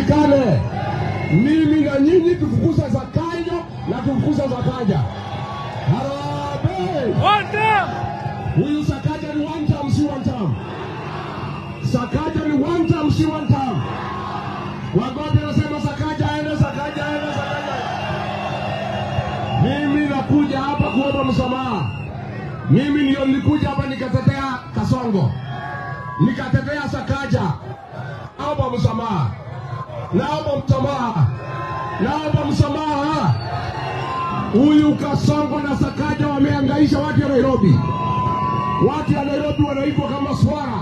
tushikane. Mimi na nyinyi tufukuza Sakaja na tufukuza Sakaja. Harambee! One term! Huyu Sakaja ni one term, si one term. Sakaja ni one term, si one term. Wagote nasema Sakaja aende, Sakaja aende, Sakaja. Mimi nakuja hapa kuomba msamaha. Mimi ndio nilikuja hapa nikatetea Kasongo. Nikatetea Sakaja. Naomba msamaha. Naomba msamaha. Naomba msamaha. Huyu Kasongo na Sakaja wamehangaisha watu wa Nairobi. Watu wa Nairobi wanaitwa kama swara.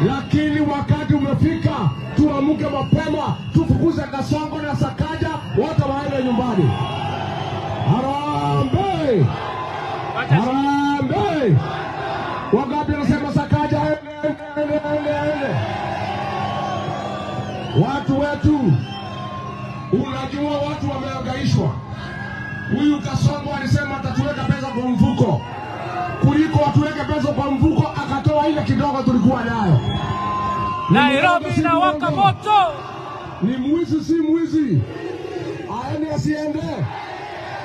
Lakini wakati umefika tuamke mapema, tufukuze Kasongo na Sakaja, wote waende nyumbani. Harambee! Harambee! Wangapi wanasema Sakaja ende? Watu wetu, unajua watu wamehangaishwa. Huyu Kasongo alisema atatuweka pesa kwa mfuko. Kuliko atuweke pesa kwa mfuko, akatoa ile kidogo tulikuwa nayo. Nairobi inawaka moto. Ni mwizi si mwizi. Aende asiende.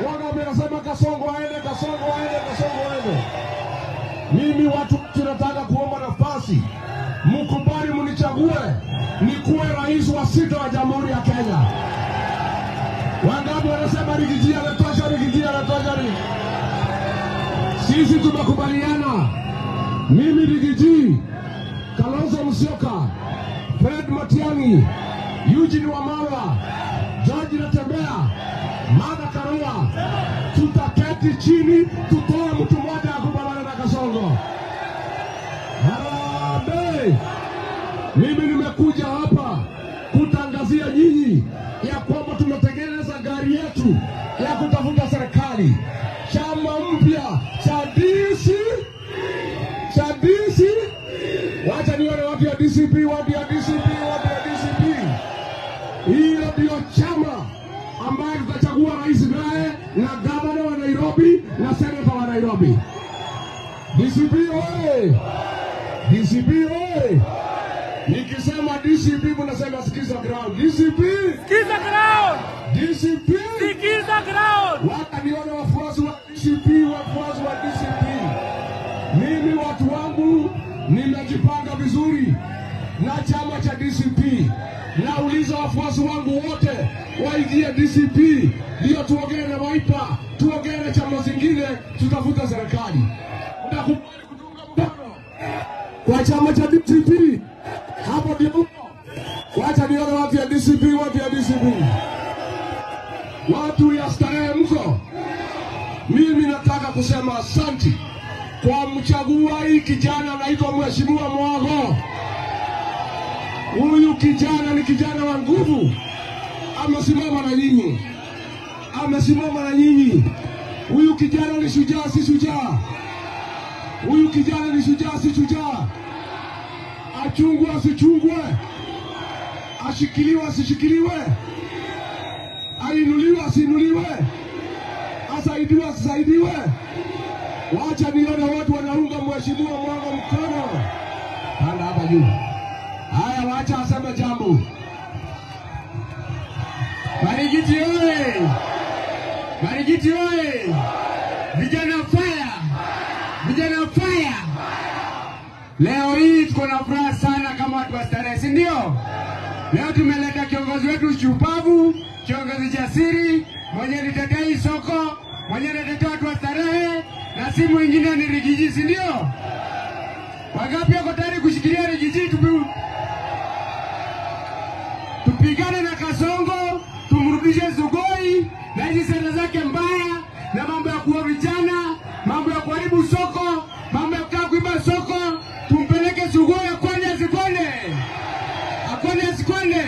Wangapi wanasema Kasongo aende, Kasongo aende, Kasongo aende. Mimi watu tunataka kuomba nafasi. Mkubali mnichague nikuwe rais wa 6 wa Jamhuri ya Kenya. Wangapi wanasema Rigiji anatosha, Rigiji anatosha? Sisi tumekubaliana. Mimi Rigiji, Kalonzo Musyoka, Fred Matiang'i, Eugene Wamalwa, George Natembeya, Martha Karua, tutaketi chini tutoe mtu mmoja akubaliana na Kasongo. Harambee! Mimi nimekuja hapa kutangazia nyinyi ya kwamba tumetengeneza gari yetu ya kutafuta serikali. Chama mpya cha DC. Wacha nione watu ya DCP, watu ya DCP. Hiyo ndio chama ambayo tutachagua rais naye na gavana wa Nairobi na seneta wa Nairobi. DCP oye! DCP oye! Nikisema DCP mnasema sikiza ground. DCP! Sikiza ground! DCP! Sikiza ground! Wacha nione wafuasi wa DCP, wafuasi wa DCP. Mimi watu wangu nimejipanga vizuri na chama cha DCP. Nauliza wafuasi wangu wote waingie DCP, ndio tuongee na Wiper, tuongee na chama zingine, tutafuta serikali. Nakubali kutunga mkono kwa chama cha DCP. Hapo ndio. Wacha nione watu ya DCP, watu ya DCP. Watu ya starehe mko. Mimi nataka kusema asante kwa mchagua hii kijana anaitwa Mheshimiwa Mwago. Huyu kijana ni kijana wa nguvu. Amesimama na nyinyi. Amesimama na nyinyi. Huyu kijana ni shujaa si shujaa. Huyu kijana ni shujaa si shujaa. Achungwe asichungwe. Ashikiliwe asishikiliwe. Ainuliwe asiinuliwe. Asaidiwe asisaidiwe. Wacha nione watu wanaunga Mheshimiwa Mwago mkono. Panda hapa juu. Haya, wacha aseme jambo. Marigiti oye! Marigiti oye! Vijana fire! Vijana fire! Leo hii tuko na furaha sana kama watu wa starehe, si ndio? Leo tumeleta kiongozi wetu shupavu, kiongozi jasiri, mwenye nitetea hii soko, mwenye nitetea watu wa starehe, na si mwingine ni Rigiji, si ndio? Wangapi wako tayari kushikilia Rigiji tupigane na Kasongo, tumrudishe Sugoi na hizi sera zake mbaya, na mambo ya kuua vijana, mambo ya kuharibu soko, mambo ya kuiba soko, tumpeleke Sugoi akwende asikwende. Akwende asikwende.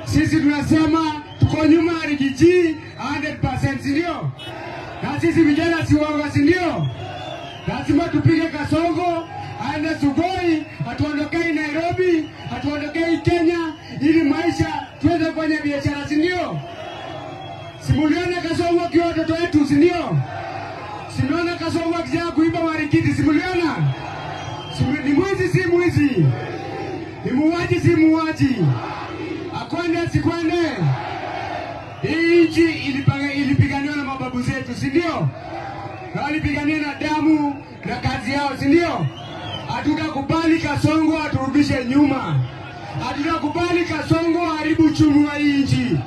Sisi tunasema tuko nyuma ya Rigiji 100%, si ndio? Na sisi vijana si waoga, si ndio? Lazima tupige Kasongo aende Sugoi, atuondokee Nairobi, atuondokee Kenya, ili maisha tuweze kufanya biashara, si ndio? Simuliona Kasongo kwa watoto wetu, si ndio? Simuliona Kasongo akija kuiba Marikiti, simuliona? Ni mwizi si mwizi? Ni muuaji si muuaji? Akwende sikwende? Hii nchi ilipiganiwa na mababu zetu, si ndio? Na walipigania na damu na kazi yao, si ndio? Hatutakubali Kasongo aturudishe nyuma. Hatutakubali Kasongo haribu uchumi wa hii nchi.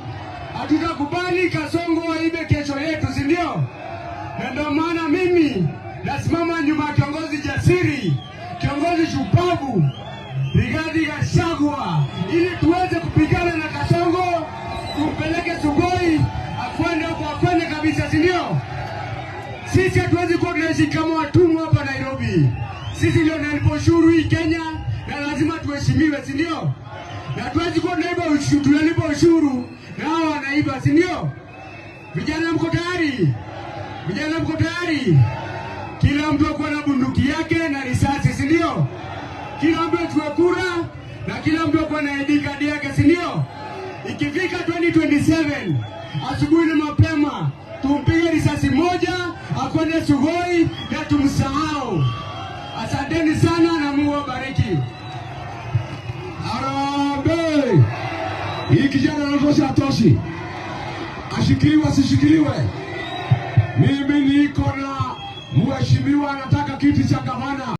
Hatutakubali Kasongo aibe kesho yetu, si ndio? Na ndio maana mimi nasimama nyuma ya kiongozi jasiri, kiongozi shupavu, Rigathi Gachagua, ili tuweze kupigana na Kasongo, tumpeleke Sugoi, akwende kabisa, si ndio? Sisi hatuwezi kuwa tunaishi kama watumwa hapa Nairobi. Sisi ndio tunalipa ushuru hii Kenya na lazima tuheshimiwe, si ndio? Na hatuwezi kuwa tunalipa ushuru na hao wanaiba, si ndio? Vijana mko tayari? Vijana mko tayari? Kila mtu akuwa na bunduki yake na risasi, si ndio? Kila mtu achukue kura na kila mtu akuwa na ID card yake, si ndio? Ikifika 2027 asubuhi na mapema tumpige risasi moja akwende Sugoi na tumsahau. Asanteni sana na Mungu awabariki. Harambee! Hii kijana anatosha atoshi. Ashikiliwe asishikiliwe. Mimi niko na mheshimiwa anataka kiti cha gavana.